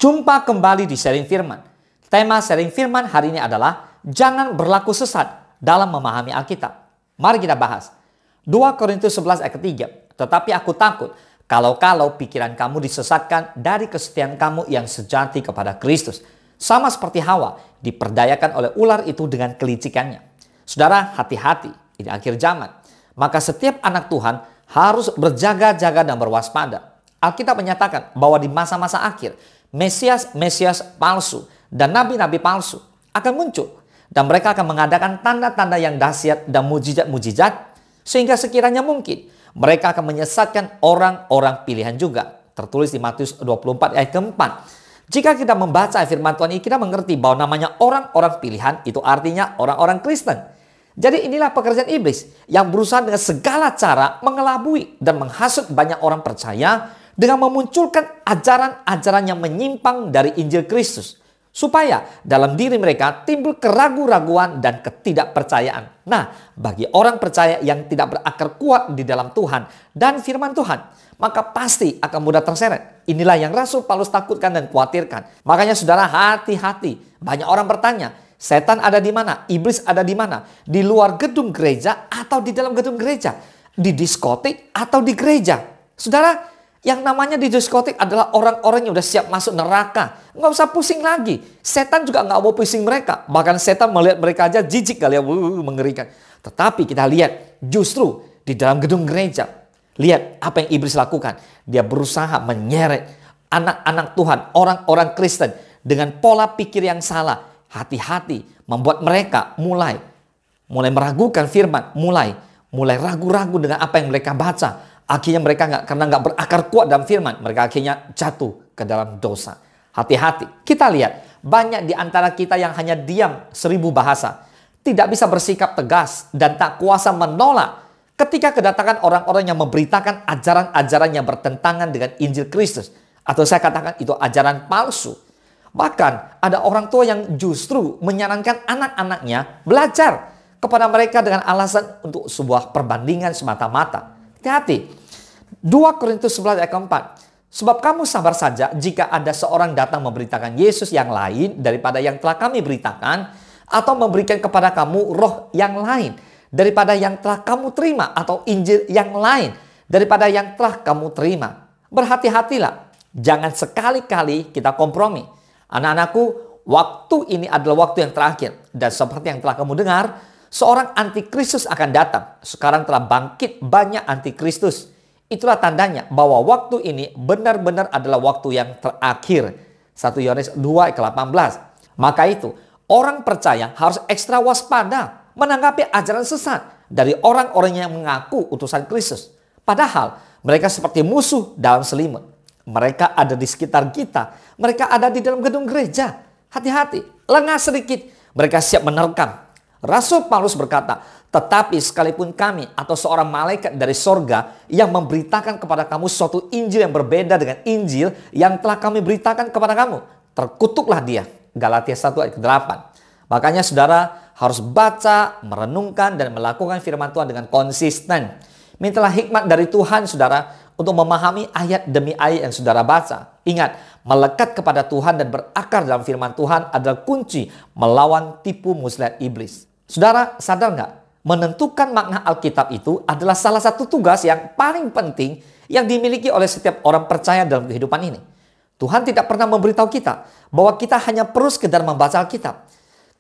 Jumpa kembali di sharing firman. Tema sharing firman hari ini adalah jangan berlaku sesat dalam memahami Alkitab. Mari kita bahas. 2 Korintus 11 ayat ketiga. Tetapi aku takut kalau pikiran kamu disesatkan dari kesetiaan kamu yang sejati kepada Kristus. Sama seperti Hawa diperdayakan oleh ular itu dengan kelicikannya. Saudara, hati-hati di akhir zaman. Maka setiap anak Tuhan harus berjaga-jaga dan berwaspada. Alkitab menyatakan bahwa di masa-masa akhir Mesias palsu dan nabi-nabi palsu akan muncul. Dan mereka akan mengadakan tanda-tanda yang dahsyat dan mujizat-mujizat. Sehingga sekiranya mungkin mereka akan menyesatkan orang-orang pilihan juga. Tertulis di Matius 24 ayat keempat. Jika kita membaca firman Tuhan ini, kita mengerti bahwa namanya orang-orang pilihan itu artinya orang-orang Kristen. Jadi inilah pekerjaan iblis yang berusaha dengan segala cara mengelabui dan menghasut banyak orang percaya dengan memunculkan ajaran-ajaran yang menyimpang dari Injil Kristus. Supaya dalam diri mereka timbul keraguan-raguan dan ketidakpercayaan. Nah, bagi orang percaya yang tidak berakar kuat di dalam Tuhan dan firman Tuhan, maka pasti akan mudah terseret. Inilah yang Rasul Paulus takutkan dan khawatirkan. Makanya saudara, hati-hati. Banyak orang bertanya, setan ada di mana? Iblis ada di mana? Di luar gedung gereja atau di dalam gedung gereja? Di diskotik atau di gereja? Saudara, yang namanya di diskotik adalah orang-orang yang udah siap masuk neraka. Nggak usah pusing lagi. Setan juga nggak mau pusing mereka. Bahkan setan melihat mereka aja jijik kali ya, mengerikan. Tetapi kita lihat justru di dalam gedung gereja. Lihat apa yang iblis lakukan. Dia berusaha menyeret anak-anak Tuhan, orang-orang Kristen dengan pola pikir yang salah. Hati-hati, membuat mereka mulai meragukan firman, mulai ragu-ragu dengan apa yang mereka baca. Akhirnya mereka karena nggak berakar kuat dalam firman, mereka akhirnya jatuh ke dalam dosa. Hati-hati. Kita lihat banyak di antara kita yang hanya diam 1000 bahasa, tidak bisa bersikap tegas dan tak kuasa menolak ketika kedatangan orang-orang yang memberitakan ajaran-ajaran yang bertentangan dengan Injil Kristus, atau saya katakan itu ajaran palsu. Bahkan ada orang tua yang justru menyarankan anak-anaknya belajar kepada mereka dengan alasan untuk sebuah perbandingan semata-mata. Hati-hati. 2 Korintus 11 ayat keempat. Sebab kamu sabar saja jika ada seorang datang memberitakan Yesus yang lain daripada yang telah kami beritakan, atau memberikan kepada kamu roh yang lain daripada yang telah kamu terima, atau Injil yang lain daripada yang telah kamu terima. Berhati-hatilah. Jangan sekali-kali kita kompromi. Anak-anakku, waktu ini adalah waktu yang terakhir. Dan seperti yang telah kamu dengar, seorang antikristus akan datang. Sekarang telah bangkit banyak antikristus. Itulah tandanya bahwa waktu ini benar-benar adalah waktu yang terakhir. 1 Yohanes 2 ayat 18. Maka itu, orang percaya harus ekstra waspada menanggapi ajaran sesat dari orang-orang yang mengaku utusan Kristus. Padahal mereka seperti musuh dalam selimut. Mereka ada di sekitar kita. Mereka ada di dalam gedung gereja. Hati-hati, lengah sedikit. Mereka siap menerkam. Rasul Paulus berkata, tetapi sekalipun kami atau seorang malaikat dari sorga yang memberitakan kepada kamu suatu Injil yang berbeda dengan Injil yang telah kami beritakan kepada kamu, terkutuklah dia. Galatia 1 ayat 8. Makanya saudara harus baca, merenungkan, dan melakukan firman Tuhan dengan konsisten. Mintalah hikmat dari Tuhan saudara untuk memahami ayat demi ayat yang saudara baca. Ingat, melekat kepada Tuhan dan berakar dalam firman Tuhan adalah kunci melawan tipu muslihat iblis. Saudara sadar nggak? Menentukan makna Alkitab itu adalah salah satu tugas yang paling penting yang dimiliki oleh setiap orang percaya dalam kehidupan ini. Tuhan tidak pernah memberitahu kita bahwa kita hanya perlu sekedar membaca Alkitab.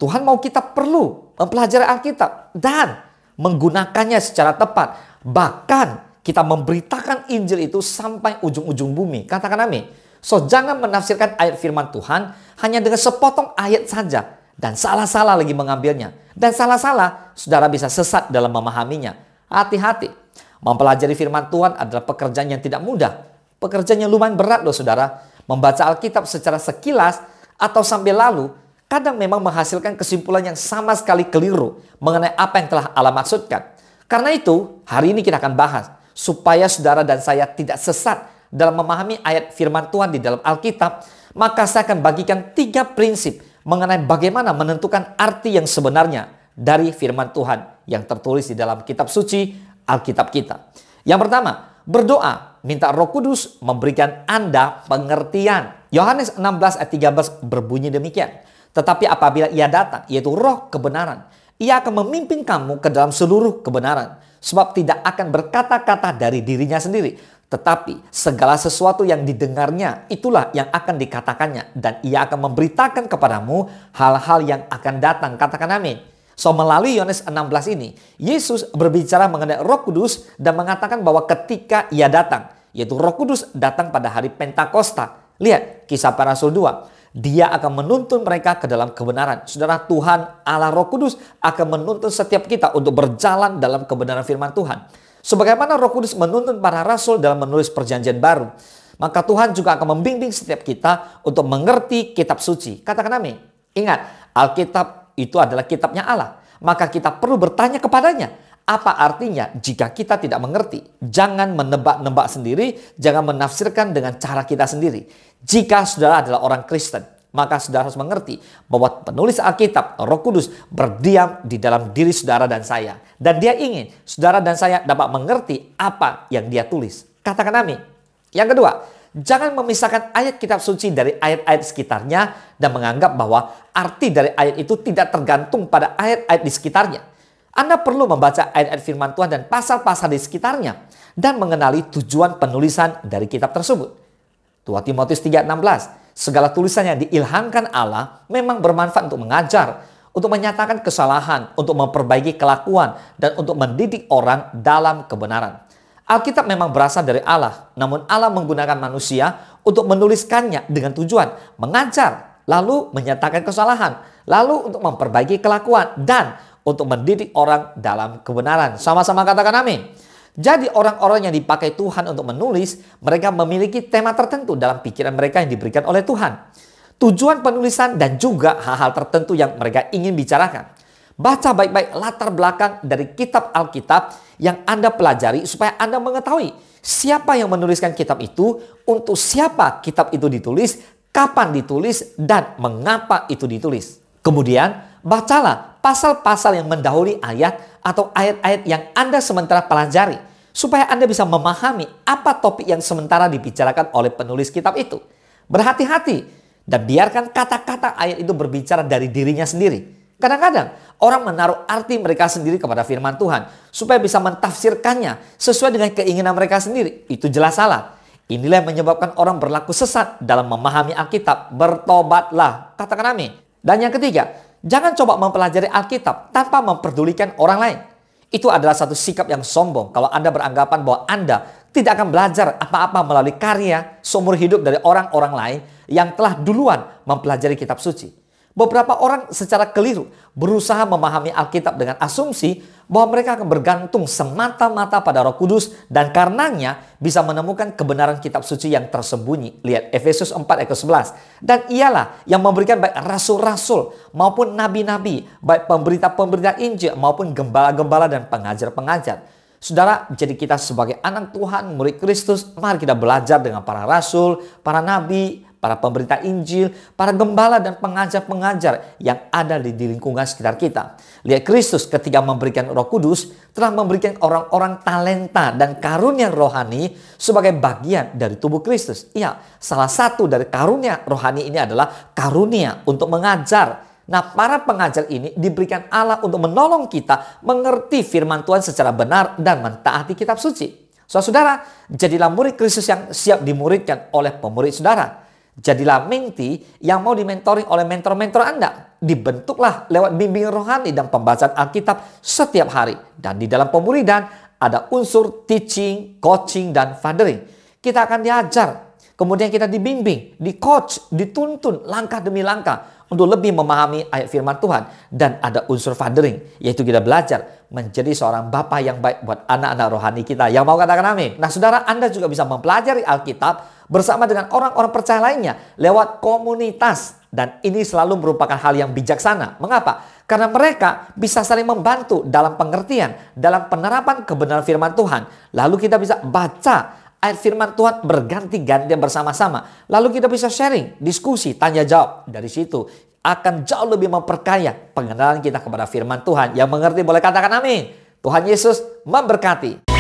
Tuhan mau kita perlu mempelajari Alkitab dan menggunakannya secara tepat. Bahkan kita memberitakan Injil itu sampai ujung-ujung bumi. Katakan amin. So jangan menafsirkan ayat firman Tuhan hanya dengan sepotong ayat saja. Dan salah-salah lagi mengambilnya. Dan salah-salah, saudara bisa sesat dalam memahaminya. Hati-hati. Mempelajari firman Tuhan adalah pekerjaan yang tidak mudah. Pekerjaan yang lumayan berat loh saudara. Membaca Alkitab secara sekilas atau sambil lalu, kadang memang menghasilkan kesimpulan yang sama sekali keliru mengenai apa yang telah Allah maksudkan. Karena itu, hari ini kita akan bahas. Supaya saudara dan saya tidak sesat dalam memahami ayat firman Tuhan di dalam Alkitab, maka saya akan bagikan 3 prinsip mengenai bagaimana menentukan arti yang sebenarnya dari firman Tuhan yang tertulis di dalam kitab suci Alkitab kita. Yang pertama, berdoa, minta Roh Kudus memberikan Anda pengertian. Yohanes 16 ayat 13 berbunyi demikian. Tetapi apabila ia datang, yaitu roh kebenaran, ia akan memimpin kamu ke dalam seluruh kebenaran. Sebab tidak akan berkata-kata dari dirinya sendiri, tetapi segala sesuatu yang didengarnya, itulah yang akan dikatakannya. Dan ia akan memberitakan kepadamu hal-hal yang akan datang. Katakan amin. So, melalui Yohanes 16 ini, Yesus berbicara mengenai Roh Kudus dan mengatakan bahwa ketika ia datang, yaitu Roh Kudus datang pada hari Pentakosta. Lihat Kisah Para Rasul 2. Dia akan menuntun mereka ke dalam kebenaran. Saudara, Tuhan Allah Roh Kudus akan menuntun setiap kita untuk berjalan dalam kebenaran firman Tuhan. Sebagaimana Roh Kudus menuntun para rasul dalam menulis perjanjian baru, maka Tuhan juga akan membimbing setiap kita untuk mengerti kitab suci. Katakan amin. Ingat, Alkitab itu adalah kitabnya Allah. Maka kita perlu bertanya kepadanya. Apa artinya jika kita tidak mengerti? Jangan menebak-nebak sendiri, jangan menafsirkan dengan cara kita sendiri. Jika saudara adalah orang Kristen, maka saudara harus mengerti bahwa penulis Alkitab, Roh Kudus, berdiam di dalam diri saudara dan saya. Dan dia ingin saudara dan saya dapat mengerti apa yang dia tulis. Katakan amin. Yang kedua, jangan memisahkan ayat kitab suci dari ayat-ayat sekitarnya dan menganggap bahwa arti dari ayat itu tidak tergantung pada ayat-ayat di sekitarnya. Anda perlu membaca ayat-ayat firman Tuhan dan pasal-pasal di sekitarnya dan mengenali tujuan penulisan dari kitab tersebut. 2 Timotius 3:16, segala tulisan yang diilhamkan Allah memang bermanfaat untuk mengajar, untuk menyatakan kesalahan, untuk memperbaiki kelakuan, dan untuk mendidik orang dalam kebenaran. Alkitab memang berasal dari Allah, namun Allah menggunakan manusia untuk menuliskannya dengan tujuan mengajar, lalu menyatakan kesalahan, lalu untuk memperbaiki kelakuan, dan untuk mendidik orang dalam kebenaran. Sama-sama katakan amin. Jadi orang-orang yang dipakai Tuhan untuk menulis, mereka memiliki tema tertentu dalam pikiran mereka yang diberikan oleh Tuhan. Tujuan penulisan dan juga hal-hal tertentu yang mereka ingin bicarakan. Baca baik-baik latar belakang dari kitab Alkitab yang Anda pelajari supaya Anda mengetahui siapa yang menuliskan kitab itu, untuk siapa kitab itu ditulis, kapan ditulis, dan mengapa itu ditulis. Kemudian bacalah pasal-pasal yang mendahului ayat atau ayat-ayat yang Anda sementara pelajari, supaya Anda bisa memahami apa topik yang sementara dibicarakan oleh penulis kitab itu. Berhati-hati dan biarkan kata-kata ayat itu berbicara dari dirinya sendiri. Kadang-kadang orang menaruh arti mereka sendiri kepada firman Tuhan supaya bisa mentafsirkannya sesuai dengan keinginan mereka sendiri. Itu jelas salah. Inilah yang menyebabkan orang berlaku sesat dalam memahami Alkitab. Bertobatlah. Katakan amin. Dan yang ketiga, jangan coba mempelajari Alkitab tanpa memperdulikan orang lain. Itu adalah satu sikap yang sombong kalau Anda beranggapan bahwa Anda tidak akan belajar apa-apa melalui karya seumur hidup dari orang-orang lain yang telah duluan mempelajari kitab suci. Beberapa orang secara keliru berusaha memahami Alkitab dengan asumsi bahwa mereka akan bergantung semata-mata pada Roh Kudus dan karenanya bisa menemukan kebenaran kitab suci yang tersembunyi. Lihat Efesus 4 ayat 11. Dan ialah yang memberikan baik rasul-rasul maupun nabi-nabi, baik pemberita-pemberita Injil maupun gembala-gembala dan pengajar-pengajar. Saudara, jadi kita sebagai anak Tuhan, murid Kristus, mari kita belajar dengan para rasul, para nabi, para pemberita Injil, para gembala dan pengajar-pengajar yang ada di lingkungan sekitar kita. Lihat Kristus ketika memberikan Roh Kudus telah memberikan orang-orang talenta dan karunia rohani sebagai bagian dari tubuh Kristus. Iya, salah satu dari karunia rohani ini adalah karunia untuk mengajar. Nah, para pengajar ini diberikan Allah untuk menolong kita mengerti firman Tuhan secara benar dan mentaati kitab suci. Saudara, jadilah murid Kristus yang siap dimuridkan oleh pemurid saudara. Jadilah menti yang mau dimentoring oleh mentor-mentor Anda. Dibentuklah lewat bimbingan rohani dan pembacaan Alkitab setiap hari. Dan di dalam pemuridan ada unsur teaching, coaching, dan fathering. Kita akan diajar, kemudian kita dibimbing, di-coach, dituntun langkah demi langkah untuk lebih memahami ayat firman Tuhan. Dan ada unsur fathering, yaitu kita belajar menjadi seorang bapa yang baik buat anak-anak rohani kita. Yang mau katakan amin? Nah saudara, Anda juga bisa mempelajari Alkitab bersama dengan orang-orang percaya lainnya lewat komunitas. Dan ini selalu merupakan hal yang bijaksana. Mengapa? Karena mereka bisa saling membantu dalam pengertian, dalam penerapan kebenaran firman Tuhan. Lalu kita bisa baca ayat firman Tuhan berganti-ganti bersama-sama. Lalu kita bisa sharing, diskusi, tanya jawab. Dari situ akan jauh lebih memperkaya pengenalan kita kepada firman Tuhan. Yang mengerti boleh katakan amin. Tuhan Yesus memberkati.